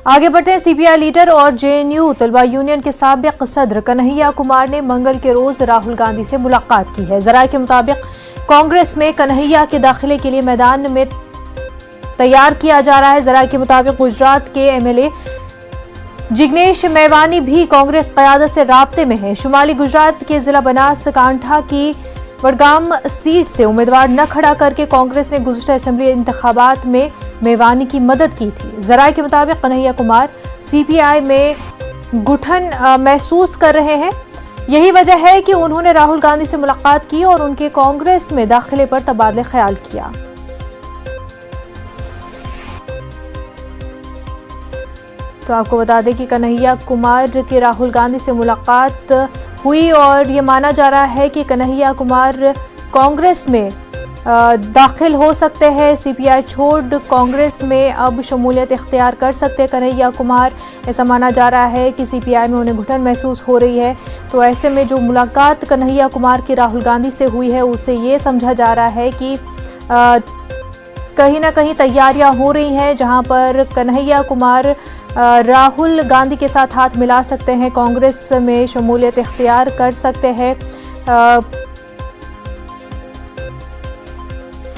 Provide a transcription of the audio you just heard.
आगे बढ़ते हैं। सीपीआई लीडर और जेएनयू तलबा यूनियन के साबिक सदर कन्हैया कुमार ने मंगल के रोज राहुल गांधी से मुलाकात की है। जराये के मुताबिक कांग्रेस में कन्हैया के दाखिले के लिए मैदान में तैयार किया जा रहा है। जराये के मुताबिक गुजरात के एमएलए जिग्नेश मेवानी भी कांग्रेस क़यादत से राब्ते में है। शुमाली गुजरात के जिला बनासकांठा की वडगाम सीट से उम्मीदवार न खड़ा करके कांग्रेस ने गुज़िश्ता असेंबली इंतखाबात में मेवानी की मदद की थी। जराये के मुताबिक कन्हैया कुमार सीपीआई में घुटन महसूस कर रहे हैं। यही वजह है कि उन्होंने राहुल गांधी से मुलाकात की और उनके कांग्रेस में दाखिले पर तबादले ख्याल किया। तो आपको बता दें कि कन्हैया कुमार की राहुल गांधी से मुलाकात हुई और ये माना जा रहा है कि कन्हैया कुमार कांग्रेस में दाखिल हो सकते हैं। सीपीआई छोड़ कांग्रेस में अब शमूलियत इख्तियार कर सकते हैं कन्हैया कुमार। ऐसा माना जा रहा है कि सीपीआई में उन्हें घुटन महसूस हो रही है। तो ऐसे में जो मुलाकात कन्हैया कुमार की राहुल गांधी से हुई है उससे ये समझा जा रहा है कि कहीं ना कहीं तैयारियां हो रही हैं जहां पर कन्हैया कुमार राहुल गांधी के साथ हाथ मिला सकते हैं, कांग्रेस में शमूलियत इख्तियार कर सकते हैं।